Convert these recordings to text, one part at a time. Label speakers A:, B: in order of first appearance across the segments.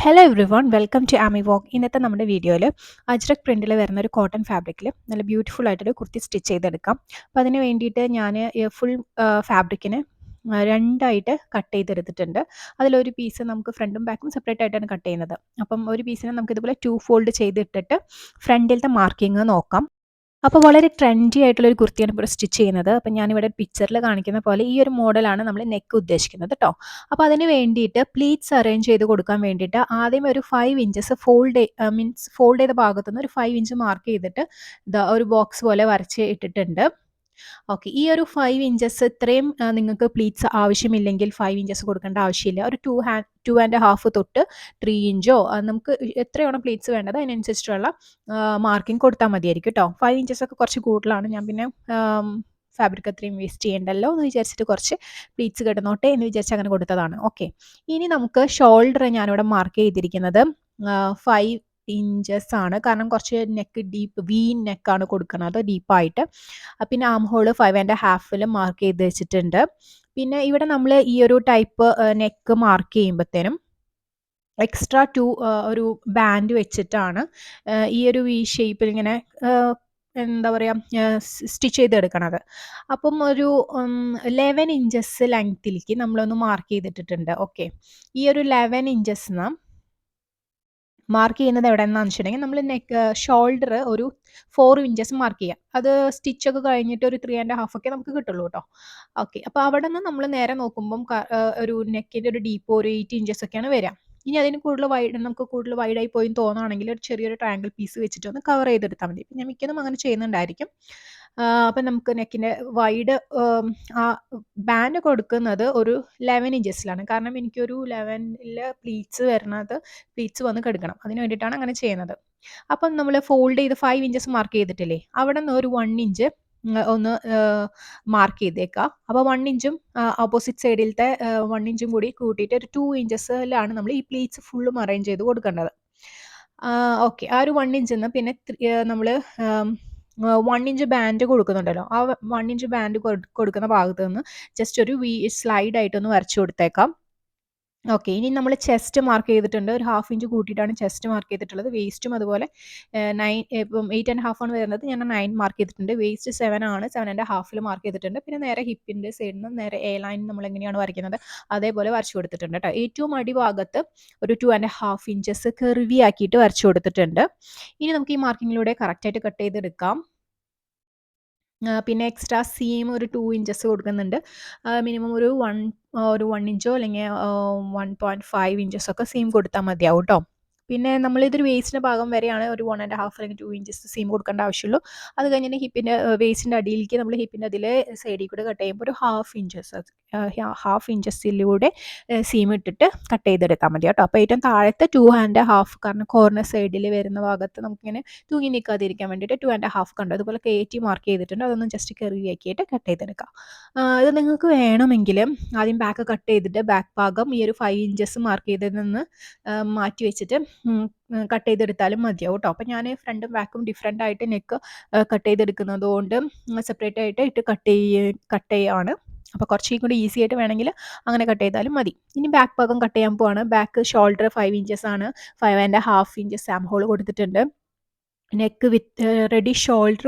A: Hello everyone welcome to Ami walk. ഇന്നത്തെ നമ്മുടെ വീഡിയോയിൽ അജ്രക് പ്രിൻറ്റിൽ വരുന്ന ഒരു കോട്ടൺ ഫാബ്രിക്കിൽ നല്ല ബ്യൂട്ടിഫുൾ ആയിട്ടൊരു കുർത്തി സ്റ്റിച്ച് ചെയ്തെടുക്കാം. അപ്പോൾ അതിന് വേണ്ടിയിട്ട് ഞാൻ ഫുൾ ഫാബ്രിക്കിന് രണ്ടായിട്ട് കട്ട് ചെയ്തെടുത്തിട്ടുണ്ട്. അതിലൊരു പീസ് നമുക്ക് ഫ്രണ്ടും ബാക്കും സെപ്പറേറ്റ് ആയിട്ടാണ് കട്ട് ചെയ്യുന്നത്. അപ്പം ഒരു പീസിനെ നമുക്ക് ഇതുപോലെ 2 ഫോൾഡ് ചെയ്തിട്ടിട്ട് ഫ്രണ്ടിലത്തെ മാർക്കിങ് നോക്കാം. അപ്പോൾ വളരെ ട്രെൻഡി ആയിട്ടുള്ള ഒരു കുർത്തിയാണ് ഇപ്പോൾ സ്റ്റിച്ച് ചെയ്യുന്നത്. അപ്പോൾ ഞാനിവിടെ പിക്ചറിൽ കാണിക്കുന്ന പോലെ ഈ ഒരു മോഡലാണ് നമ്മൾ നെക്ക് ഉദ്ദേശിക്കുന്നത് കേട്ടോ. അപ്പോൾ അതിന് വേണ്ടിയിട്ട് പ്ലീറ്റ്സ് അറേഞ്ച് ചെയ്ത് കൊടുക്കാൻ വേണ്ടിയിട്ട് ആദ്യം ഒരു 5 ഇഞ്ചസ് ഫോൾഡ് ചെയ്ത ഭാഗത്തുനിന്ന് ഒരു 5 ഇഞ്ച് മാർക്ക് ചെയ്തിട്ട് ഒരു ബോക്സ് പോലെ വരച്ച് ഇട്ടിട്ടുണ്ട്. ഓക്കെ. ഈ ഒരു 5 ഇഞ്ചസ് ഇത്രയും നിങ്ങൾക്ക് പ്ലീറ്റ്സ് ആവശ്യമില്ലെങ്കിൽ 5 ഇഞ്ചസ് കൊടുക്കേണ്ട ആവശ്യമില്ല. ഒരു 2 ആൻഡ് ഹാഫ് തൊട്ട് 3 ഇഞ്ചോ നമുക്ക് എത്രയാണോ പ്ലീറ്റ്സ് വേണ്ടത് അതിനനുസരിച്ചുള്ള മാർക്കിംഗ് കൊടുത്താൽ മതിയായിരിക്കും കേട്ടോ. 5 ഇഞ്ചസ് ഒക്കെ കുറച്ച് കൂടുതലാണ്. ഞാൻ പിന്നെ ഫാബ്രിക് അത്രയും വേസ്റ്റ് ചെയ്യണ്ടല്ലോ എന്ന് വിചാരിച്ചിട്ട് കുറച്ച് പ്ലീറ്റ്സ് കിടന്നോട്ടെ എന്ന് വിചാരിച്ച് അങ്ങനെ കൊടുത്തതാണ്. ഓക്കെ. ഇനി നമുക്ക് ഷോൾഡർ ഞാനിവിടെ മാർക്ക് ചെയ്തിരിക്കുന്നത് 5 ഇഞ്ചസ് ആണ്. കാരണം കുറച്ച് നെക്ക് ഡീപ്പ് നെക്കാണ് കൊടുക്കുന്നത് ഡീപ്പായിട്ട്. പിന്നെ arm hole 5 and Hafil mark ചെയ്ത് വെച്ചിട്ടുണ്ട്. പിന്നെ ഇവിടെ നമ്മൾ ഈ ഒരു ടൈപ്പ് നെക്ക് മാർക്ക് ചെയ്യുമ്പോഴത്തേനും എക്സ്ട്രാ ഒരു ബാൻഡ് വെച്ചിട്ടാണ് ഈ ഒരു ഷേപ്പിൽ ഇങ്ങനെ എന്താ പറയുക സ്റ്റിച്ച് ചെയ്തെടുക്കണത്. അപ്പം ഒരു 11 ഇഞ്ചസ് ലെങ്ത്തിലേക്ക് നമ്മളൊന്ന് മാർക്ക് ചെയ്തിട്ടിട്ടുണ്ട്. ഓക്കെ. ഈ ഒരു 11 ഇഞ്ചസ് മാർക്ക് ചെയ്യുന്നത് എവിടെയെന്നാന്ന് വെച്ചിട്ടുണ്ടെങ്കിൽ നമ്മൾ ഷോൾഡർ ഒരു 4 ഇഞ്ചസ് മാർക്ക് ചെയ്യുക. അത് സ്റ്റിച്ചൊക്കെ കഴിഞ്ഞിട്ട് ഒരു 3 ആൻഡ് ഹാഫ് ഒക്കെ നമുക്ക് കിട്ടുള്ളൂ കേട്ടോ. ഓക്കെ. അപ്പോൾ അവിടെ നിന്ന് നമ്മൾ നേരെ നോക്കുമ്പം ഒരു നെക്കിൻ്റെ ഒരു ഡീപ്പ് ഒരു 8 ഇഞ്ചസ് ഒക്കെയാണ് വരിക. ഇനി അതിന് നമുക്ക് കൂടുതൽ വൈഡായി പോയി തോന്നുകയാണെങ്കിൽ ഒരു ചെറിയൊരു ട്രയാങ്കിൾ പീസ് വെച്ചിട്ട് ഒന്ന് കവർ ചെയ്തെടുത്താൽ മതി. ഞാൻ മിക്കതും അങ്ങനെ ചെയ്യുന്നുണ്ടായിരിക്കും. അപ്പം നമുക്ക് നെക്കിൻ്റെ വൈഡ് ആ ബാൻഡ് കൊടുക്കുന്നത് ഒരു 11 ഇഞ്ചസിലാണ്. കാരണം എനിക്കൊരു 11ൽ പ്ലീറ്റ്സ് വന്ന് കിടക്കണം. അതിന് വേണ്ടിയിട്ടാണ് അങ്ങനെ ചെയ്യുന്നത്. അപ്പം നമ്മൾ ഫോൾഡ് ചെയ്ത് 5 ഇഞ്ചസ് മാർക്ക് ചെയ്തിട്ടില്ലേ, അവിടെ നിന്ന് ഒരു 1 ഇഞ്ച് ഒന്ന് മാർക്ക് ചെയ്തേക്കുക. അപ്പോൾ 1 ഇഞ്ചും ഓപ്പോസിറ്റ് സൈഡിലത്തെ 1 ഇഞ്ചും കൂടി കൂട്ടിയിട്ട് ഒരു 2 ഇഞ്ചസിലാണ് നമ്മൾ ഈ പ്ലീറ്റ്സ് ഫുള്ളും അറേഞ്ച് ചെയ്ത് കൊടുക്കേണ്ടത്. ഓക്കെ. ആ ഒരു 1 ഇഞ്ചിന്ന് പിന്നെ നമ്മൾ 1 ഇഞ്ച് ബാൻഡ് കൊടുക്കുന്നുണ്ടല്ലോ, ആ 1 ഇഞ്ച് ബാൻഡ് കൊടുക്കുന്ന ഭാഗത്ത് നിന്ന് ജസ്റ്റ് ഒരു സ്ലൈഡ് ആയിട്ടൊന്ന് വരച്ചു കൊടുത്തേക്കാം. ഓക്കെ. ഇനി നമ്മൾ ചെസ്റ്റ് മാർക്ക് ചെയ്തിട്ടുണ്ട്. ഒരു 1/2 ഇഞ്ച് കൂട്ടിയിട്ടാണ് ചെസ്റ്റ് മാർക്ക് ചെയ്തിട്ടുള്ളത്. വേസ്റ്റും അതുപോലെ 8 ആൻഡ് ഹാഫ് ആണ് വരുന്നത്. ഞാൻ 9 മാർക്ക് ചെയ്തിട്ടുണ്ട്. വേസ്റ്റ് 7 ആണ്. 7 ആൻഡ് ഹാഫിൽ മാർക്ക് ചെയ്തിട്ടുണ്ട്. പിന്നെ നേരെ ഹിപ്പിൻ്റെ സൈഡിൽ നിന്ന് നേരെ എ ലൈൻ നമ്മൾ എങ്ങനെയാണ് വരയ്ക്കുന്നത് അതേപോലെ വരച്ചു കൊടുത്തിട്ടുണ്ട് കേട്ടോ. ഏറ്റവും അടിഭാഗത്ത് ഒരു 2 ആൻഡ് ഹാഫ് ഇഞ്ചസ് കർവി ആക്കിയിട്ട് വരച്ചു കൊടുത്തിട്ടുണ്ട്. ഇനി നമുക്ക് ഈ മാർക്കിങ്ങിലൂടെ കറക്റ്റായിട്ട് കട്ട് ചെയ്തെടുക്കാം. പിന്നെ എക്സ്ട്രാ സീം ഒരു 2 ഇഞ്ചസ് കൊടുക്കുന്നുണ്ട്. മിനിമം ഒരു 1 ഇഞ്ചോ അല്ലെങ്കിൽ 1.5 ഇഞ്ചസൊക്കെ സീം കൊടുത്താൽ മതിയാവും കേട്ടോ. പിന്നെ നമ്മളിതൊരു വേസ്റ്റിൻ്റെ ഭാഗം വരെയാണ് ഒരു 1 ആൻഡ് ഹാഫ് അല്ലെങ്കിൽ 2 ഇഞ്ചസ് സീം കൊടുക്കേണ്ട ആവശ്യമുള്ളൂ. അത് കഴിഞ്ഞിട്ട് വേസ്റ്റിൻ്റെ അടിയിലേക്ക് നമ്മൾ ഹിപ്പിൻ്റെ അതിൽ സൈഡിൽ കൂടെ കട്ട് ചെയ്യുമ്പോൾ ഒരു 1/2 ഇഞ്ചസിലൂടെ സീം ഇട്ടിട്ട് കട്ട് ചെയ്തെടുത്താൽ മതി കേട്ടോ. അപ്പോൾ ഏറ്റവും താഴത്തെ 2 ആൻഡ് ഹാഫ്, കാരണം കോർണർ സൈഡിൽ വരുന്ന ഭാഗത്ത് നമുക്കിങ്ങനെ തൂങ്ങി നിൽക്കാതിരിക്കാൻ വേണ്ടിയിട്ട് 2 ആൻഡ് ഹാഫ് കണ്ടോ അതുപോലെ കയറ്റി മാർക്ക് ചെയ്തിട്ടുണ്ട്. അതൊന്നും ജസ്റ്റ് കർവിയാക്കിയിട്ട് കട്ട് ചെയ്തെടുക്കാം. ഇത് നിങ്ങൾക്ക് വേണമെങ്കിൽ ആദ്യം ബാക്ക് കട്ട് ചെയ്തിട്ട് ബാക്ക് ഭാഗം ഈ ഒരു 5 ഇഞ്ചസ് മാർക്ക് ചെയ്തതിൽ നിന്ന് മാറ്റി വെച്ചിട്ട് കട്ട് ചെയ്തെടുത്താലും മതിയാവും കേട്ടോ. അപ്പോൾ ഞാൻ ഫ്രണ്ടും ബാക്കും ഡിഫറെൻ്റ് ആയിട്ട് നെക്ക് കട്ട് ചെയ്തെടുക്കുന്നത് കൊണ്ട് സെപ്പറേറ്റ് ആയിട്ട് ഇട്ട് കട്ട് ചെയ്യുകയാണ്. അപ്പോൾ കുറച്ചും കൂടി ഈസി ആയിട്ട് വേണമെങ്കിൽ അങ്ങനെ കട്ട് ചെയ്താലും മതി. ഇനി ബാക്ക് ഭാഗം കട്ട് ചെയ്യാൻ പോവാണ്. ബാക്ക് ഷോൾഡർ 5 ഇഞ്ചസ് ആണ്. 5 and half inches arm hole കൊടുത്തിട്ടുണ്ട്. നെക്ക് വിത്ത് റെഡി ഷോൾഡർ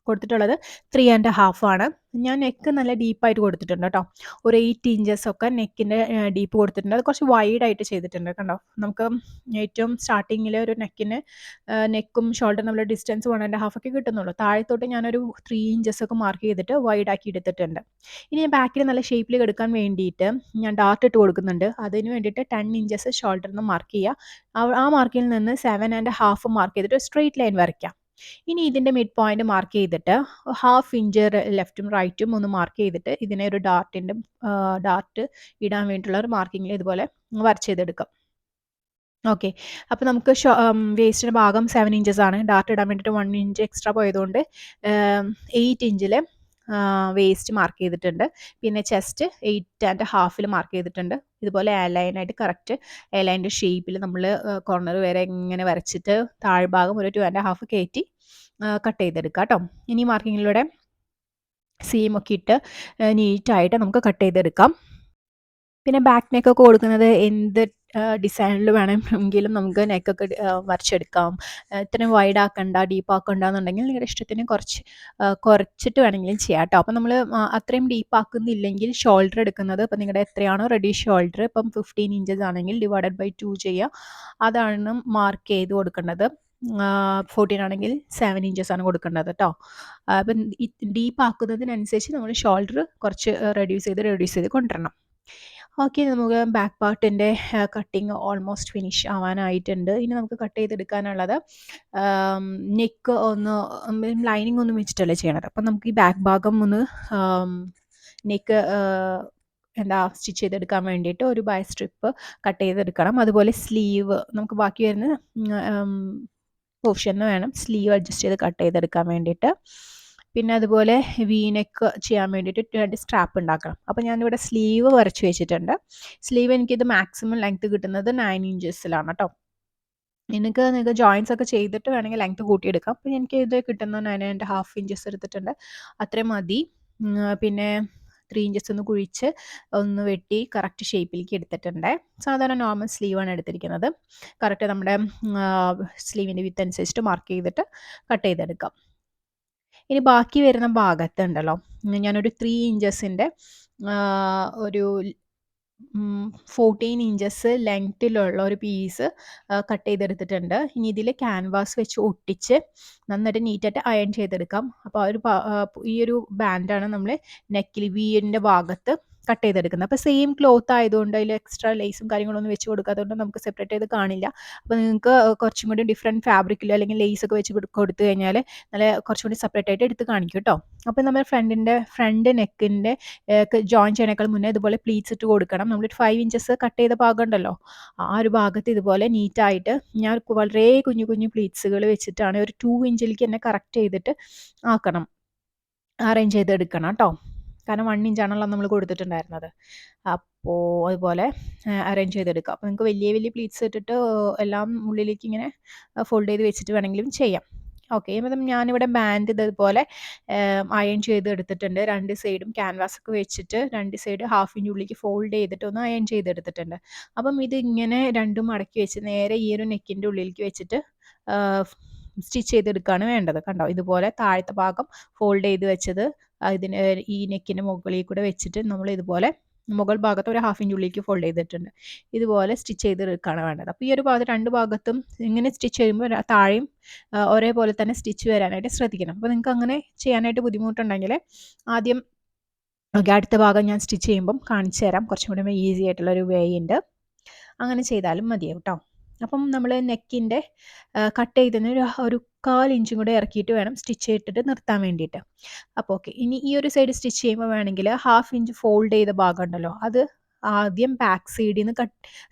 A: കൊടുത്തിട്ടുള്ളത് 3 ആൻഡ് ഹാഫ് ആണ്. ഞാൻ നെക്ക് നല്ല ഡീപ്പായിട്ട് കൊടുത്തിട്ടുണ്ട് കേട്ടോ. ഒരു 8 ഇഞ്ചസ് ഒക്കെ നെക്കിൻ്റെ ഡീപ്പ് കൊടുത്തിട്ടുണ്ട്. അത് കുറച്ച് വൈഡായിട്ട് ചെയ്തിട്ടുണ്ട് കണ്ടോ. നമുക്ക് ഏറ്റവും സ്റ്റാർട്ടിങ്ങിൽ ഒരു നെക്കും ഷോൾഡർ നമ്മൾ ഡിസ്റ്റൻസ് 1 ആൻഡ് ഹാഫ് ഒക്കെ കിട്ടുന്നുള്ളൂ. താഴത്തോട്ട് ഞാനൊരു 3 ഇഞ്ചസ് ഒക്കെ മാർക്ക് ചെയ്തിട്ട് വൈഡാക്കി എടുത്തിട്ടുണ്ട്. ഇനി ബാക്കിൽ നല്ല ഷേപ്പിൽ കിടക്കാൻ വേണ്ടിയിട്ട് ഞാൻ ഡാർട്ട് ഇട്ട് കൊടുക്കുന്നുണ്ട്. അതിന് വേണ്ടിയിട്ട് 10 ഇഞ്ചസ് ഷോൾഡറിൽ നിന്ന് മാർക്ക് ചെയ്യുക. ആ മാർക്കിൽ നിന്ന് 7 ആൻഡ് ഹാഫ് മാർക്ക് ചെയ്തിട്ട് സ്ട്രെയിറ്റ് ലൈൻ വരയ്ക്കാം. ഇനി ഇതിൻ്റെ മിഡ് പോയിന്റ് മാർക്ക് ചെയ്തിട്ട് 1/2 ഇഞ്ച് ലെഫ്റ്റും റൈറ്റും ഒന്ന് മാർക്ക് ചെയ്തിട്ട് ഇതിനെ ഒരു ഡാർട്ട് ഇടാൻ വേണ്ടിയിട്ടുള്ള ഒരു മാർക്കിങ്ങിൽ ഇതുപോലെ വരച്ച് ചെയ്തെടുക്കാം. ഓക്കെ. അപ്പോൾ നമുക്ക് വേസ്റ്റിൻ്റെ ഭാഗം 7 ഇഞ്ചസ് ആണ്. ഡാർട്ട് ഇടാൻ വേണ്ടിയിട്ട് 1 ഇഞ്ച് എക്സ്ട്രാ പോയതുകൊണ്ട് 8 ഇഞ്ചിൽ വേസ്റ്റ് മാർക്ക് ചെയ്തിട്ടുണ്ട്. പിന്നെ ചെസ്റ്റ് 8 ആൻഡ് ഹാഫിൽ മാർക്ക് ചെയ്തിട്ടുണ്ട്. ഇതുപോലെ എയർലൈനായിട്ട് കറക്റ്റ് എയർലൈൻ്റെ ഷേപ്പിൽ നമ്മൾ കോർണർ വരെ ഇങ്ങനെ വരച്ചിട്ട് താഴ്ഭാഗം ഒരു 2 ആൻഡ് ഹാഫ് കയറ്റി കട്ട് ചെയ്തെടുക്കുക കേട്ടോ. ഇനി മാർക്കിങ്ങിലൂടെ സീമൊക്കെ ഇട്ട് നീറ്റായിട്ട് നമുക്ക് കട്ട് ചെയ്തെടുക്കാം. പിന്നെ ബാക്ക് നെക്കൊക്കെ കൊടുക്കുന്നത് എന്ത് ഡിസൈനിൽ വേണമെങ്കിലും നമുക്ക് നെക്കൊക്കെ വരച്ചെടുക്കാം. ഇത്രയും വൈഡ് ആക്കണ്ട, ഡീപ്പ് ആക്കണ്ട എന്നുണ്ടെങ്കിൽ നിങ്ങളുടെ ഇഷ്ടത്തിന് കുറച്ചിട്ട് വേണമെങ്കിലും ചെയ്യാം കേട്ടോ. അപ്പം നമ്മൾ അത്രയും ഡീപ്പ് ആക്കുന്നില്ലെങ്കിൽ ഷോൾഡർ എടുക്കുന്നത് ഇപ്പം നിങ്ങളുടെ എത്രയാണോ റെഡി ഷോൾഡർ, ഇപ്പം 15 ഇഞ്ചസ് ആണെങ്കിൽ ഡിവൈഡഡ് ബൈ 2 ചെയ്യുക. അതാണ് മാർക്ക് ചെയ്ത് കൊടുക്കേണ്ടത്. 14 ആണെങ്കിൽ 7 ഇഞ്ചസ് ആണ് കൊടുക്കേണ്ടത് കേട്ടോ. അപ്പം ഡീപ്പ് ആക്കുന്നതിനനുസരിച്ച് നമ്മൾ ഷോൾഡർ കുറച്ച് റെഡ്യൂസ് ചെയ്ത് കൊണ്ടുവരണം. ഓക്കെ, നമുക്ക് ബാക്ക് പാർട്ടിൻ്റെ കട്ടിങ് ഓൾമോസ്റ്റ് ഫിനിഷ് ആവാനായിട്ടുണ്ട്. ഇനി നമുക്ക് കട്ട് ചെയ്തെടുക്കാനുള്ളത് നെക്ക് ഒന്ന് ലൈനിങ് ഒന്നും വെച്ചിട്ടല്ലേ ചെയ്യണത്. അപ്പം നമുക്ക് ഈ ബാക്ക് ഭാഗം ഒന്ന് നെക്ക് സ്റ്റിച്ച് ചെയ്തെടുക്കാൻ വേണ്ടിയിട്ട് ഒരു ബൈ സ്ട്രിപ്പ് കട്ട് ചെയ്തെടുക്കണം. അതുപോലെ സ്ലീവ് നമുക്ക് ബാക്കി വരുന്ന പോർഷന് വേണം സ്ലീവ് അഡ്ജസ്റ്റ് ചെയ്ത് കട്ട് ചെയ്തെടുക്കാൻ വേണ്ടിയിട്ട്. പിന്നെ അതുപോലെ വീനെക്ക് ചെയ്യാൻ വേണ്ടിയിട്ട് 2 സ്ട്രാപ്പ് ഉണ്ടാക്കണം. അപ്പോൾ ഞാനിവിടെ സ്ലീവ് വരച്ച് വെച്ചിട്ടുണ്ട്. സ്ലീവ് എനിക്കിത് മാക്സിമം ലെങ്ത് കിട്ടുന്നത് 9 ഇഞ്ചസിലാണ് കേട്ടോ. നിങ്ങൾക്ക് ജോയിൻസ് ഒക്കെ ചെയ്തിട്ട് വേണമെങ്കിൽ ലെങ്ത് കൂട്ടിയെടുക്കാം. അപ്പോൾ എനിക്ക് ഇത് കിട്ടുന്ന 9.5 ഇഞ്ചസ് എടുത്തിട്ടുണ്ട്. അത്രയും മതി. പിന്നെ 3 ഇഞ്ചസ് ഒന്ന് കുഴിച്ച് ഒന്ന് വെട്ടി കറക്റ്റ് ഷേപ്പിലേക്ക് എടുത്തിട്ടുണ്ട്. സാധാരണ നോർമൽ സ്ലീവാണ് എടുത്തിരിക്കുന്നത്. കറക്റ്റ് നമ്മുടെ സ്ലീവിൻ്റെ വിത്ത് അനുസരിച്ചിട്ട് മാർക്ക് ചെയ്തിട്ട് കട്ട് ചെയ്തെടുക്കാം. ഇനി ബാക്കി വരുന്ന ഭാഗത്തുണ്ടല്ലോ, ഞാനൊരു 3 ഇഞ്ചസിൻ്റെ ഒരു 14 ഇഞ്ചസ് ലെങ്ത്തിലുള്ള ഒരു പീസ് കട്ട് ചെയ്തെടുത്തിട്ടുണ്ട്. ഇനി ഇതിൽ ക്യാൻവാസ് വെച്ച് ഒട്ടിച്ച് നന്നായിട്ട് നീറ്റായിട്ട് അയൺ ചെയ്തെടുക്കാം. അപ്പോൾ ഈ ഒരു ബാൻഡാണ് നമ്മൾ നെക്കിൽ വീൻ്റെ ഭാഗത്ത് കട്ട് ചെയ്തെടുക്കുന്നത്. അപ്പോൾ സെയിം ക്ലോത്ത് ആയതുകൊണ്ട് അതിൽ എക്സ്ട്രാ ലേസും കാര്യങ്ങളൊന്നും വെച്ച് കൊടുക്കാത്തതുകൊണ്ട് നമുക്ക് സെപ്പറേറ്റ് ചെയ്ത് കാണില്ല. അപ്പോൾ നിങ്ങൾക്ക് കുറച്ചും കൂടി ഡിഫറെൻറ്റ് ഫാബ്രിക്കിൽ അല്ലെങ്കിൽ ലേസൊക്കെ വെച്ച് കൊടുത്തു കഴിഞ്ഞാൽ നല്ല കുറച്ചും കൂടി സെപ്പറേറ്റ് ആയിട്ട് എടുത്ത് കാണിക്കും കേട്ടോ. അപ്പോൾ നമ്മൾ ഫ്രണ്ട് നെക്കിൻ്റെ ജോയിൻ ചെയ്യണേക്കാൾ മുന്നേ ഇതുപോലെ പ്ലീറ്റ്സ് ഇട്ട് കൊടുക്കണം. നമ്മൾ 5 ഇഞ്ചസ് കട്ട് ചെയ്ത ഭാഗം ഉണ്ടല്ലോ, ആ ഒരു ഭാഗത്ത് ഇതുപോലെ നീറ്റായിട്ട് ഞാൻ വളരെ കുഞ്ഞു കുഞ്ഞു പ്ലീറ്റ്സുകൾ വെച്ചിട്ടാണ് ഒരു 2 ഇഞ്ചിലേക്ക് തന്നെ കറക്റ്റ് ചെയ്തിട്ട് അറേഞ്ച് ചെയ്തെടുക്കണം കേട്ടോ. കാരണം 1 ഇഞ്ചാണല്ലോ നമ്മൾ കൊടുത്തിട്ടുണ്ടായിരുന്നത്. അപ്പോൾ അതുപോലെ അറേഞ്ച് ചെയ്തെടുക്കാം. അപ്പോൾ നിങ്ങൾക്ക് വലിയ വലിയ പ്ലീറ്റ്സ് ഇട്ടിട്ട് എല്ലാം ഉള്ളിലേക്ക് ഇങ്ങനെ ഫോൾഡ് ചെയ്ത് വെച്ചിട്ട് വേണമെങ്കിലും ചെയ്യാം. ഓക്കെ, അപ്പം ഞാനിവിടെ ബാൻഡ് ഇതുപോലെ അയൺ ചെയ്ത് എടുത്തിട്ടുണ്ട്. 2 സൈഡും ക്യാൻവാസൊക്കെ വെച്ചിട്ട് 2 സൈഡ് 1/2 ഇഞ്ച് ഉള്ളിലേക്ക് ഫോൾഡ് ചെയ്തിട്ട് ഒന്ന് അയൺ ചെയ്തെടുത്തിട്ടുണ്ട്. അപ്പം ഇത് ഇങ്ങനെ രണ്ടും മടക്കി വെച്ച് നേരെ ഈ ഒരു നെക്കിൻ്റെ ഉള്ളിലേക്ക് വെച്ചിട്ട് സ്റ്റിച്ച് ചെയ്തെടുക്കുകയാണ് വേണ്ടത്. കണ്ടോ, ഇതുപോലെ താഴത്തെ ഭാഗം ഫോൾഡ് ചെയ്ത് വെച്ചത് ഇതിന് ഈ നെക്കിൻ്റെ മുകളിൽ കൂടെ വെച്ചിട്ട് നമ്മൾ ഇതുപോലെ മുകൾ ഭാഗത്ത് ഒരു 1/2 ഇഞ്ച് ഉള്ളിലേക്ക് ഫോൾഡ് ചെയ്തിട്ടുണ്ട്. ഇതുപോലെ സ്റ്റിച്ച് ചെയ്തെടുക്കുകയാണ് വേണ്ടത്. അപ്പോൾ ഈ ഒരു ഭാഗത്ത് 2 ഭാഗത്തും ഇങ്ങനെ സ്റ്റിച്ച് ചെയ്യുമ്പോൾ താഴെയും ഒരേപോലെ തന്നെ സ്റ്റിച്ച് വരാനായിട്ട് ശ്രദ്ധിക്കണം. അപ്പോൾ നിങ്ങൾക്ക് അങ്ങനെ ചെയ്യാനായിട്ട് ബുദ്ധിമുട്ടുണ്ടെങ്കിൽ ആദ്യം അടുത്ത ഭാഗം ഞാൻ സ്റ്റിച്ച് ചെയ്യുമ്പം കാണിച്ചു തരാം. കുറച്ചും കൂടി ഈസി ആയിട്ടുള്ളൊരു വേ ഉണ്ട്. അങ്ങനെ ചെയ്താലും മതിയാവും കേട്ടോ. അപ്പം നമ്മൾ നെക്കിൻ്റെ കട്ട് ചെയ്തതിന് ഒരു 1/4 ഇഞ്ചും കൂടെ ഇറക്കിയിട്ട് വേണം സ്റ്റിച്ച് ചെയ്തിട്ട് നിർത്താൻ വേണ്ടിയിട്ട്. അപ്പോൾ ഓക്കെ, ഇനി ഈ ഒരു സൈഡ് സ്റ്റിച്ച് ചെയ്യുമ്പോൾ വേണമെങ്കിൽ 1/2 ഇഞ്ച് ഫോൾഡ് ചെയ്ത ഭാഗം ഉണ്ടല്ലോ, അത് ആദ്യം ബാക്ക് സൈഡിൽ നിന്ന്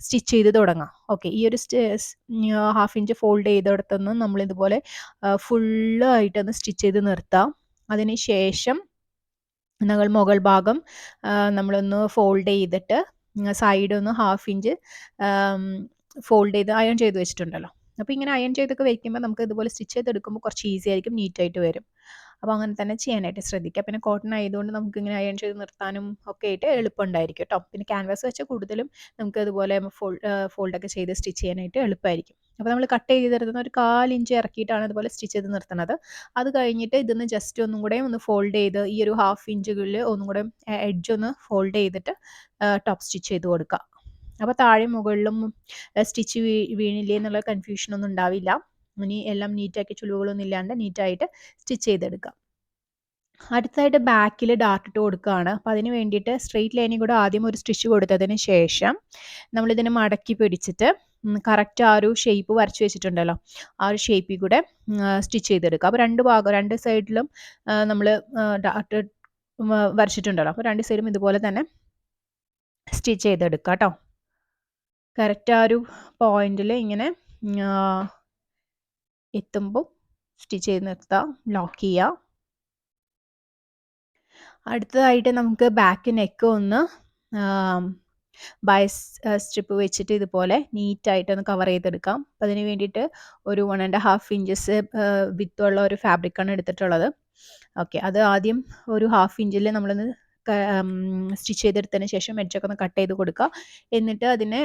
A: സ്റ്റിച്ച് ചെയ്ത് തുടങ്ങാം. ഓക്കെ, ഈ ഒരു 1/2 ഇഞ്ച് ഫോൾഡ് ചെയ്തെടുത്തുനിന്ന് നമ്മളിതുപോലെ ഫുള്ളായിട്ടൊന്ന് സ്റ്റിച്ച് ചെയ്ത് നിർത്താം. അതിന് ശേഷം നമ്മൾ മുകൾ ഭാഗം നമ്മളൊന്ന് ഫോൾഡ് ചെയ്തിട്ട് സൈഡ് ഒന്ന് 1/2 ഇഞ്ച് ഫോൾഡ് ചെയ്ത് അയൺ ചെയ്ത് വെച്ചിട്ടുണ്ടല്ലോ. അപ്പോൾ ഇങ്ങനെ അയൺ ചെയ്തൊക്കെ വെക്കുമ്പോൾ നമുക്ക് ഇതുപോലെ സ്റ്റിച്ച് ചെയ്തെടുക്കുമ്പോൾ കുറച്ച് ഈസി ആയിരിക്കും, നീറ്റായിട്ട് വരും. അപ്പോൾ അങ്ങനെ തന്നെ ചെയ്യാനായിട്ട് ശ്രദ്ധിക്കുക. പിന്നെ കോട്ടൺ ആയതുകൊണ്ട് നമുക്ക് ഇങ്ങനെ അയൺ ചെയ്ത് നിർത്താനും ഒക്കെ ആയിട്ട് എളുപ്പമുണ്ടായിരിക്കും കേട്ടോ. പിന്നെ ക്യാൻവാസ് വെച്ചാൽ കൂടുതലും നമുക്ക് അതുപോലെ ഫോൾഡൊക്കെ ചെയ്ത് സ്റ്റിച്ച് ചെയ്യാനായിട്ട് എളുപ്പമായിരിക്കും. അപ്പോൾ നമ്മൾ കട്ട് ചെയ്തിരുന്ന ഒരു 1/4 ഇഞ്ച് ഇറക്കിയിട്ടാണ് അതുപോലെ സ്റ്റിച്ച് ചെയ്ത് നിർത്തുന്നത്. അത് കഴിഞ്ഞിട്ട് ഇതൊന്ന് ജസ്റ്റ് ഒന്നും കൂടെ ഒന്ന് ഫോൾഡ് ചെയ്ത് ഈ ഒരു 1/2 ഇഞ്ചുകളിൽ ഒന്നും കൂടെ എഡ്ജ് ഒന്ന് ഫോൾഡ് ചെയ്തിട്ട് ടോപ്പ് സ്റ്റിച്ച് ചെയ്ത് കൊടുക്കുക. അപ്പോൾ താഴെ മുകളിലും സ്റ്റിച്ച് വീണില്ലേ എന്നുള്ള കൺഫ്യൂഷനൊന്നും ഉണ്ടാവില്ല. ഇനി എല്ലാം നീറ്റാക്കി ചുളിവുകളൊന്നും ഇല്ലാണ്ട് നീറ്റായിട്ട് സ്റ്റിച്ച് ചെയ്തെടുക്കാം. അടുത്തതായിട്ട് ബാക്കിൽ ഡാർട്ട് ഇട്ട് കൊടുക്കുകയാണ്. അപ്പോൾ അതിന് വേണ്ടിയിട്ട് സ്ട്രെയിറ്റ് ലൈനിൽ കൂടെ ആദ്യം ഒരു സ്റ്റിച്ച് കൊടുത്തതിന് ശേഷം നമ്മളിതിനെ മടക്കി പിടിച്ചിട്ട് കറക്റ്റ് ആ ഒരു ഷേപ്പ് വരച്ച് വെച്ചിട്ടുണ്ടല്ലോ, ആ ഒരു ഷേപ്പിൽ കൂടെ സ്റ്റിച്ച് ചെയ്തെടുക്കുക. അപ്പോൾ 2 ഭാഗം 2 സൈഡിലും നമ്മൾ ഡാർട്ട് വരച്ചിട്ടുണ്ടല്ലോ, അപ്പോൾ 2 സൈഡും ഇതുപോലെ തന്നെ സ്റ്റിച്ച് ചെയ്തെടുക്കുക കേട്ടോ. കറക്റ്റ് ആ ഒരു പോയിന്റിൽ ഇങ്ങനെ എത്തുമ്പോൾ സ്റ്റിച്ച് ചെയ്ത് നിർത്തുക, ലോക്ക് ചെയ്യുക. അടുത്തതായിട്ട് നമുക്ക് ബാക്ക് നെക്ക് ഒന്ന് ബൈ സ്ട്രിപ്പ് വെച്ചിട്ട് ഇതുപോലെ നീറ്റായിട്ടൊന്ന് കവർ ചെയ്തെടുക്കാം. അപ്പോൾ അതിന് വേണ്ടിയിട്ട് ഒരു 1.5 ഇഞ്ചസ് വിത്തുള്ള ഒരു ഫാബ്രിക്കാണ് എടുത്തിട്ടുള്ളത്. ഓക്കെ, അത് ആദ്യം ഒരു 1/2 ഇഞ്ചിൽ നമ്മളൊന്ന് സ്റ്റിച്ച് ചെയ്തെടുത്തതിന് ശേഷം എഡ്ജൊക്കെ ഒന്ന് കട്ട് ചെയ്ത് കൊടുക്കുക. എന്നിട്ട് അതിനെ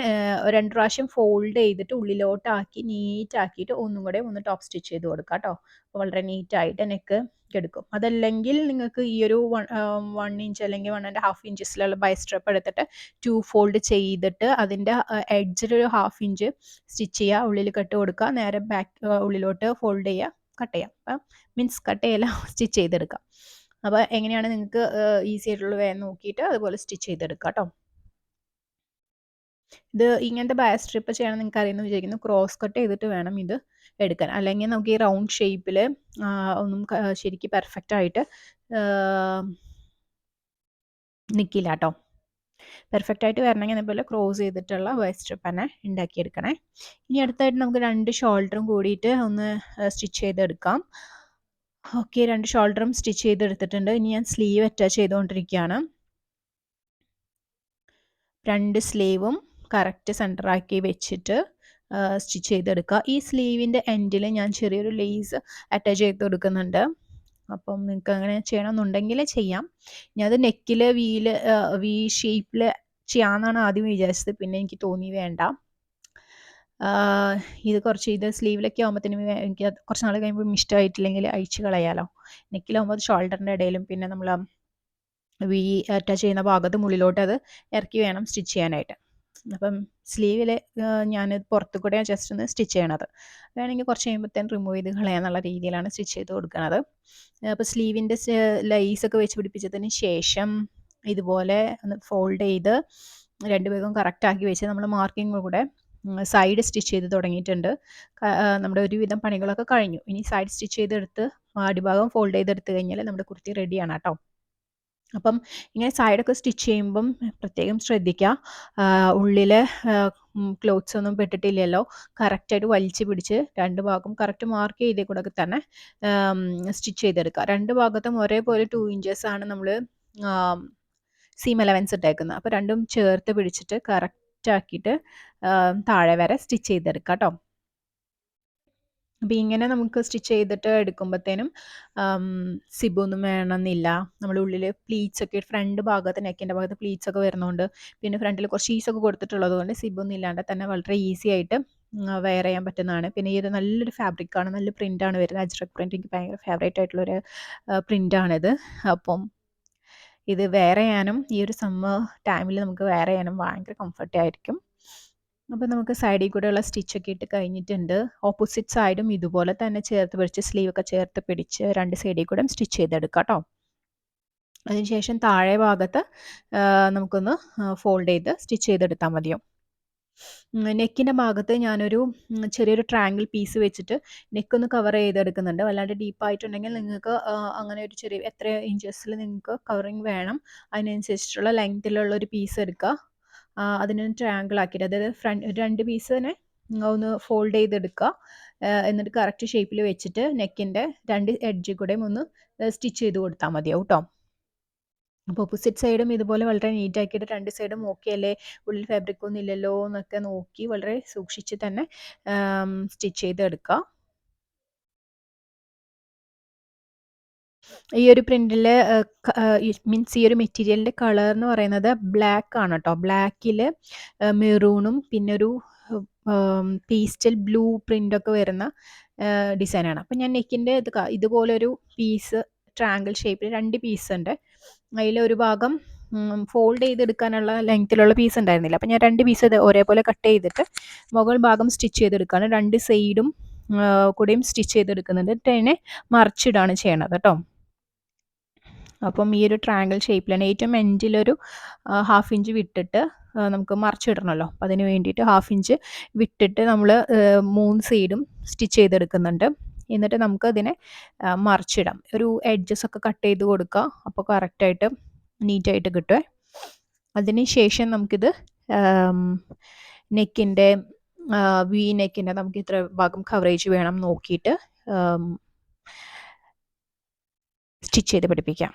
A: 2 പ്രാവശ്യം ഫോൾഡ് ചെയ്തിട്ട് ഉള്ളിലോട്ടാക്കി നീറ്റാക്കിയിട്ട് ഒന്നും കൂടെ ഒന്ന് ടോപ്പ് സ്റ്റിച്ച് ചെയ്ത് കൊടുക്കുക കേട്ടോ. അപ്പോൾ വളരെ നീറ്റായിട്ട് നെക്ക് എടുക്കും. അതല്ലെങ്കിൽ നിങ്ങൾക്ക് ഈ ഒരു 1 ഇഞ്ച് അല്ലെങ്കിൽ 1.5 ഇഞ്ചസിലുള്ള ബൈ സ്ട്രിപ്പ് എടുത്തിട്ട് 2 ഫോൾഡ് ചെയ്തിട്ട് അതിൻ്റെ എഡ്ജിൽ ഒരു 1/2 ഇഞ്ച് സ്റ്റിച്ച് ചെയ്യുക, ഉള്ളിൽ കട്ട് കൊടുക്കുക, നേരെ ബാക്ക് ഉള്ളിലോട്ട് ഫോൾഡ് ചെയ്യുക, കട്ട് ചെയ്യാം. അപ്പം മീൻസ് കട്ട് ചെയ്യല സ്റ്റിച്ച് ചെയ്തെടുക്കാം. അപ്പോൾ എങ്ങനെയാണ് നിങ്ങൾക്ക് ഈസി ആയിട്ടുള്ള വേ നോക്കിയിട്ട് അതുപോലെ സ്റ്റിച്ച് ചെയ്തെടുക്കുക കേട്ടോ. ഇത് ഇങ്ങനത്തെ ബൈ സ്ട്രിപ്പ് ചെയ്യണം നിങ്ങൾക്ക് അറിയുമെന്ന് വിചാരിക്കുന്നു. ക്രോസ് കട്ട് ചെയ്തിട്ട് വേണം ഇത് എടുക്കാൻ, അല്ലെങ്കിൽ നമുക്ക് ഈ റൗണ്ട് ഷേപ്പിൽ ഒന്നും ശരിക്കും പെർഫെക്റ്റ് ആയിട്ട് നിൽക്കില്ല കേട്ടോ. പെർഫെക്റ്റ് ആയിട്ട് വരണമെങ്കിൽ അതേപോലെ ക്രോസ് ചെയ്തിട്ടുള്ള ബൈ സ്ട്രിപ്പ് തന്നെ ഉണ്ടാക്കിയെടുക്കണേ. ഇനി അടുത്തായിട്ട് നമുക്ക് 2 ഷോൾഡറും കൂടിയിട്ട് ഒന്ന് സ്റ്റിച്ച് ചെയ്തെടുക്കാം. ഓക്കെ, 2 ഷോൾഡറും സ്റ്റിച്ച് ചെയ്തെടുത്തിട്ടുണ്ട്. ഇനി ഞാൻ സ്ലീവ് അറ്റാച്ച് ചെയ്തുകൊണ്ടിരിക്കുകയാണ്. 2 സ്ലീവും കറക്റ്റ് സെൻറ്ററാക്കി വെച്ചിട്ട് സ്റ്റിച്ച് ചെയ്തെടുക്കുക. ഈ സ്ലീവിൻ്റെ എൻഡിൽ ഞാൻ ചെറിയൊരു ലേസ് അറ്റാച്ച് ചെയ്ത് കൊടുക്കുന്നുണ്ട്. അപ്പം നിങ്ങൾക്ക് അങ്ങനെ ചെയ്യണമെന്നുണ്ടെങ്കിൽ ചെയ്യാം. ഞാനത് നെക്കിൽ വി ഷേപ്പിൽ ചെയ്യാമെന്നാണ് ആദ്യം വിചാരിച്ചത്. പിന്നെ എനിക്ക് തോന്നി വേണ്ട, ഇത് സ്ലീവിലൊക്കെ ആകുമ്പോഴത്തേനും എനിക്ക് കുറച്ച് നാൾ കഴിയുമ്പോൾ ഇഷ്ടമായിട്ടില്ലെങ്കിൽ അഴിച്ച് കളയാലോ. നെക്കിലാകുമ്പോൾ ഷോൾഡറിൻ്റെ ഇടയിലും പിന്നെ നമ്മൾ വി അറ്റാച്ച് ചെയ്യുന്ന ഭാഗത്ത് മുകളിലോട്ട് അത് ഇറക്കി വേണം സ്റ്റിച്ച് ചെയ്യാനായിട്ട്. അപ്പം സ്ലീവിൽ ഞാൻ പുറത്തു കൂടെ ജസ്റ്റ് ഒന്ന് സ്റ്റിച്ച് ചെയ്യണത്. വേണമെങ്കിൽ കുറച്ച് കഴിയുമ്പോഴത്തേനും റിമൂവ് ചെയ്ത് കളയാന്നുള്ള രീതിയിലാണ് സ്റ്റിച്ച് ചെയ്ത് കൊടുക്കുന്നത്. അപ്പോൾ സ്ലീവിൻ്റെ ലൈസൊക്കെ വെച്ച് പിടിപ്പിച്ചതിന് ശേഷം ഇതുപോലെ ഒന്ന് ഫോൾഡ് ചെയ്ത് 2 ഭാഗവും കറക്റ്റാക്കി വെച്ച് നമ്മൾ മാർക്കിംഗ് കൂടെ സൈഡ് സ്റ്റിച്ച് ചെയ്ത് തുടങ്ങിയിട്ടുണ്ട്. നമ്മുടെ ഒരുവിധം പണികളൊക്കെ കഴിഞ്ഞു. ഇനി സൈഡ് സ്റ്റിച്ച് ചെയ്തെടുത്ത് അടിഭാഗം ഫോൾഡ് ചെയ്തെടുത്ത് കഴിഞ്ഞാൽ നമ്മുടെ കുർത്തി റെഡിയാണ് കേട്ടോ. അപ്പം ഇങ്ങനെ സൈഡൊക്കെ സ്റ്റിച്ച് ചെയ്യുമ്പം പ്രത്യേകം ശ്രദ്ധിക്കുക, ഉള്ളിൽ ക്ലോത്ത്സ് ഒന്നും പെട്ടിട്ടില്ലല്ലോ. കറക്റ്റായിട്ട് വലിച്ച് പിടിച്ച് 2 ഭാഗം കറക്റ്റ് മാർക്ക് ചെയ്തേ കൂടെ തന്നെ സ്റ്റിച്ച് ചെയ്തെടുക്കുക. 2 ഭാഗത്തും ഒരേപോലെ 2 ഇഞ്ചസാണ് നമ്മൾ സീം അലവൻസ് ഇട്ടേക്കുന്നത്. അപ്പോൾ രണ്ടും ചേർത്ത് പിടിച്ചിട്ട് കറക്റ്റാക്കിയിട്ട് താഴെ വരെ സ്റ്റിച്ച് ചെയ്തെടുക്കുക കേട്ടോ. അപ്പോൾ ഇങ്ങനെ നമുക്ക് സ്റ്റിച്ച് ചെയ്തിട്ട് എടുക്കുമ്പോഴത്തേനും സിബൊന്നും വേണമെന്നില്ല. നമ്മൾ ഉള്ളിൽ പ്ലീറ്റ്സൊക്കെ ഫ്രണ്ട് ഭാഗത്ത് നെക്കിൻ്റെ ഭാഗത്ത് പ്ലീറ്റ്സൊക്കെ വരുന്നതുകൊണ്ട്, പിന്നെ ഫ്രണ്ടിൽ കുറച്ച് ഈസൊക്കെ കൊടുത്തിട്ടുള്ളത് കൊണ്ട് സിബൊന്നും ഇല്ലാണ്ട് തന്നെ വളരെ ഈസി ആയിട്ട് വെയർ ചെയ്യാൻ പറ്റുന്നതാണ്. പിന്നെ ഈ ഒരു നല്ലൊരു ഫാബ്രിക്കാണ്, നല്ല പ്രിൻ്റാണ് വരുന്നത്. അജ്രക് പ്രിൻ്റ് എനിക്ക് ഭയങ്കര ഫേവറേറ്റ് ആയിട്ടുള്ളൊരു പ്രിൻ്റാണിത്. അപ്പം ഇത് വെയർ ചെയ്യാനും ഈ ഒരു സമ്മർ ടൈമിൽ നമുക്ക് വെയർ ചെയ്യാനും ഭയങ്കര കംഫർട്ട് ആയിരിക്കും. അപ്പോൾ നമുക്ക് സൈഡിൽ കൂടെയുള്ള സ്റ്റിച്ചൊക്കെ ഇട്ട് കഴിഞ്ഞിട്ടുണ്ട്. ഓപ്പോസിറ്റ് സൈഡും ഇതുപോലെ തന്നെ ചേർത്ത് പിടിച്ച് സ്ലീവൊക്കെ ചേർത്ത് പിടിച്ച് 2 സൈഡിൽ കൂടെ സ്റ്റിച്ച് ചെയ്തെടുക്കാം കേട്ടോ. അതിനുശേഷം താഴെ ഭാഗത്ത് നമുക്കൊന്ന് ഫോൾഡ് ചെയ്ത് സ്റ്റിച്ച് ചെയ്തെടുത്താൽ മതിയോ. നെക്കിൻ്റെ ഭാഗത്ത് ഞാനൊരു ചെറിയൊരു ട്രയാങ്കിൾ പീസ് വെച്ചിട്ട് നെക്കൊന്ന് കവർ ചെയ്തെടുക്കുന്നുണ്ട്. വല്ലാണ്ട് ഡീപ്പായിട്ടുണ്ടെങ്കിൽ നിങ്ങൾക്ക് അങ്ങനെ ഒരു ചെറിയ എത്ര ഇഞ്ചസിൽ നിങ്ങൾക്ക് കവറിങ് വേണം അതിനനുസരിച്ചിട്ടുള്ള ലെങ്ത്തിലുള്ള ഒരു പീസ് എടുക്കുക. അതിനെ ട്രയാങ്കിൾ ആക്കിയിട്ട്, അതായത് ഫ്രണ്ട് 2 പീസിനെ ഒന്ന് ഫോൾഡ് ചെയ്തെടുക്കുക. എന്നിട്ട് കറക്റ്റ് ഷേപ്പിൽ വെച്ചിട്ട് നെക്കിൻ്റെ 2 എഡ്ജിൽ കൂടെയും ഒന്ന് സ്റ്റിച്ച് ചെയ്ത് കൊടുത്താൽ മതിയാവും കേട്ടോ. അപ്പോൾ ഓപ്പോസിറ്റ് സൈഡും ഇതുപോലെ വളരെ നീറ്റാക്കിയിട്ട് 2 സൈഡും ഓക്കെ അല്ലേ, ഉള്ളിൽ ഫാബ്രിക് ഒന്നും ഇല്ലല്ലോ എന്നൊക്കെ നോക്കി വളരെ സൂക്ഷിച്ച് തന്നെ സ്റ്റിച്ച് ചെയ്തെടുക്കുക. ഈ ഒരു പ്രിൻറ്റിൽ മീൻസ് ഈ ഒരു മെറ്റീരിയലിൻ്റെ കളർ എന്ന് പറയുന്നത് ബ്ലാക്ക് ആണ് കേട്ടോ. ബ്ലാക്കിൽ മെറൂണും പിന്നെ ഒരു പേസ്റ്റൽ ബ്ലൂ പ്രിൻ്റൊക്കെ വരുന്ന ഡിസൈനാണ്. അപ്പം ഞാൻ നെക്കിൻ്റെ ഇതുപോലൊരു പീസ് ട്രയാങ്കിൾ ഷേപ്പിൽ 2 പീസ് ഉണ്ട്. അതിലൊരു ഭാഗം ഫോൾഡ് ചെയ്തെടുക്കാനുള്ള ലെങ്ത്തിലുള്ള പീസ് ഉണ്ടായിരുന്നില്ല. അപ്പം ഞാൻ 2 പീസ് ഒരേപോലെ കട്ട് ചെയ്തിട്ട് മുകൾ ഭാഗം സ്റ്റിച്ച് ചെയ്തെടുക്കുകയാണ്. 2 സൈഡും കൂടെയും സ്റ്റിച്ച് ചെയ്തെടുക്കുന്നുണ്ട്. എന്നിട്ട് അതിനെ മറിച്ചിടാണ് ചെയ്യണത് കേട്ടോ. അപ്പം ഈ ഒരു ട്രയാങ്കിൾ ഷേപ്പിലാണ് ഏറ്റവും എൻഡിലൊരു 1/2 ഇഞ്ച് വിട്ടിട്ട് നമുക്ക് മറിച്ചിടണമല്ലോ. അപ്പം അതിന് വേണ്ടിയിട്ട് 1/2 ഇഞ്ച് വിട്ടിട്ട് നമ്മൾ 3 സൈഡും സ്റ്റിച്ച് ചെയ്തെടുക്കുന്നുണ്ട്. എന്നിട്ട് നമുക്ക് അതിനെ മറിച്ചിടാം. ഒരു എഡ്ജസ് ഒക്കെ കട്ട് ചെയ്ത് കൊടുക്കുക. അപ്പോൾ കറക്റ്റായിട്ട് നീറ്റായിട്ട് കിട്ടുമേ. അതിന് ശേഷം നമുക്കിത് നെക്കിൻ്റെ വി നെക്കിൻ്റെ നമുക്ക് ഇത്ര ഭാഗം കവറേജ് വേണം നോക്കിയിട്ട് സ്റ്റിച്ച് ചെയ്ത് പിടിപ്പിക്കാം.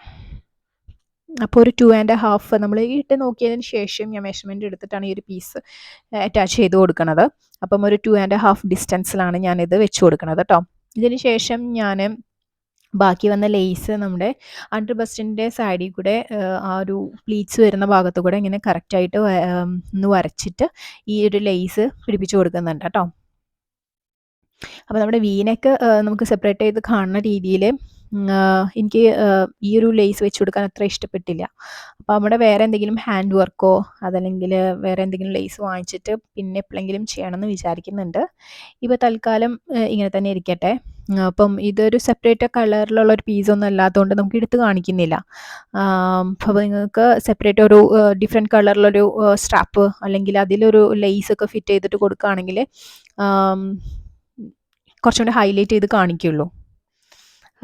A: അപ്പോൾ ഒരു 2.5 നമ്മൾ ഇട്ട് നോക്കിയതിന് ശേഷം ഞാൻ മെഷർമെൻറ്റ് എടുത്തിട്ടാണ് ഈ ഒരു പീസ് അറ്റാച്ച് ചെയ്ത് കൊടുക്കുന്നത്. അപ്പം ഒരു 2.5 ഡിസ്റ്റൻസിലാണ് ഞാനിത് വെച്ച് കൊടുക്കുന്നത് കേട്ടോ. ഇതിന് ശേഷം ഞാൻ ബാക്കി വന്ന ലേസ് നമ്മുടെ അണ്ടർ ബസ്റ്റിൻ്റെ സൈഡിൽ കൂടെ ആ ഒരു പ്ലീറ്റ്സ് വരുന്ന ഭാഗത്ത് കൂടെ ഇങ്ങനെ കറക്റ്റായിട്ട് ഒന്ന് വരച്ചിട്ട് ഈ ഒരു ലേസ് പിടിപ്പിച്ച് കൊടുക്കുന്നുണ്ട് കേട്ടോ. അപ്പോൾ നമ്മുടെ വീനൊക്കെ നമുക്ക് സെപ്പറേറ്റ് ചെയ്ത് കാണുന്ന രീതിയിൽ എനിക്ക് ഈ ഒരു ലേസ് വെച്ച് കൊടുക്കാൻ അത്ര ഇഷ്ടപ്പെട്ടില്ല. അപ്പോൾ നമ്മുടെ വേറെ എന്തെങ്കിലും ഹാൻഡ് വർക്കോ അതല്ലെങ്കിൽ വേറെ എന്തെങ്കിലും ലേസ് വാങ്ങിച്ചിട്ട് പിന്നെ എപ്പോഴെങ്കിലും ചെയ്യണമെന്ന് വിചാരിക്കുന്നുണ്ട്. ഇപ്പോൾ തൽക്കാലം ഇങ്ങനെ തന്നെ ഇരിക്കട്ടെ. അപ്പം ഇതൊരു സെപ്പറേറ്റ് കളറിലുള്ള ഒരു പീസൊന്നും അല്ലാത്തതുകൊണ്ട് നമുക്ക് എടുത്ത് കാണിക്കുന്നില്ല. അപ്പോൾ നിങ്ങൾക്ക് സെപ്പറേറ്റ് ഒരു ഡിഫറെൻറ്റ് കളറിലൊരു സ്ട്രാപ്പ് അല്ലെങ്കിൽ അതിലൊരു ലേസൊക്കെ ഫിറ്റ് ചെയ്തിട്ട് കൊടുക്കുകയാണെങ്കിൽ കുറച്ചും കൂടി ഹൈലൈറ്റ് ചെയ്ത് കാണിക്കുള്ളൂ.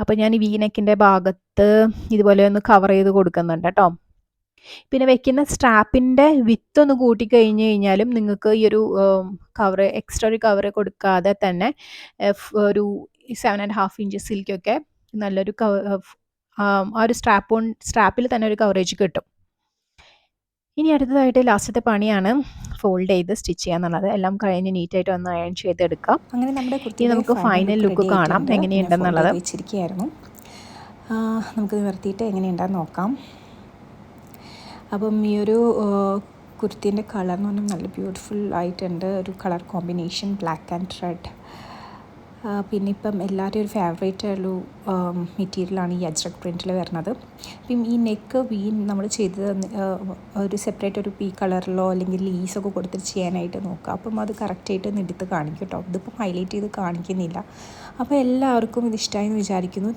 A: അപ്പോൾ ഞാൻ ഈ വീനെക്കിൻ്റെ ഭാഗത്ത് ഇതുപോലെ ഒന്ന് കവർ ചെയ്ത് കൊടുക്കുന്നുണ്ട് കേട്ടോ. പിന്നെ വെക്കുന്ന സ്ട്രാപ്പിൻ്റെ വിത്ത് ഒന്ന് കൂട്ടിക്കഴിഞ്ഞ് കഴിഞ്ഞാലും നിങ്ങൾക്ക് ഈ ഒരു എക്സ്ട്രാ ഒരു കവർ കൊടുക്കാതെ തന്നെ ഒരു 7.5 ഇഞ്ചസിലേക്കൊക്കെ നല്ലൊരു ആ ഒരു സ്ട്രാപ്പിൽ തന്നെ ഒരു കവറേജ് കിട്ടും. ഇനി അടുത്തതായിട്ട് ലാസ്റ്റത്തെ പണിയാണ് ഫോൾഡ് ചെയ്ത് സ്റ്റിച്ച് ചെയ്യാന്നുള്ളത്. എല്ലാം കഴിഞ്ഞ് നീറ്റായിട്ട് ഒന്ന് അയൺ ചെയ്തെടുക്കാം.
B: അങ്ങനെ നമ്മുടെ
A: ഇനി നമുക്ക് ഫൈനൽ ലുക്ക് കാണാം എങ്ങനെയുണ്ടെന്നുള്ളത്.
B: വെച്ചിരിക്കുകയായിരുന്നു. നമുക്ക് നിവർത്തിയിട്ട് എങ്ങനെയുണ്ടെന്ന് നോക്കാം. അപ്പം ഈ ഒരു കുർത്തീൻ്റെ കളർ എന്ന് പറഞ്ഞാൽ നല്ല ബ്യൂട്ടിഫുൾ ആയിട്ടുണ്ട്. ഒരു colour combination black and red. പിന്നെ ഇപ്പം എല്ലാവരും ഒരു ഫേവറേറ്റ് ഒരു മെറ്റീരിയലാണ് ഈ അജ്രക് പ്രിൻറ്റിൽ വരുന്നത്. അപ്പം ഈ നെക്ക് വീൻ നമ്മൾ ചെയ്തത് ഒരു സെപ്പറേറ്റ് ഒരു പീ കളറിലോ അല്ലെങ്കിൽ ലീസൊക്കെ കൊടുത്തിട്ട് ചെയ്യാനായിട്ട് നോക്കുക. അപ്പം അത് കറക്റ്റായിട്ട് എടുത്ത് കാണിക്കും കേട്ടോ. ഇതിപ്പം ഹൈലൈറ്റ് ചെയ്ത് കാണിക്കുന്നില്ല. അപ്പോൾ എല്ലാവർക്കും ഇത് ഇഷ്ടമായി എന്ന് വിചാരിക്കുന്നു.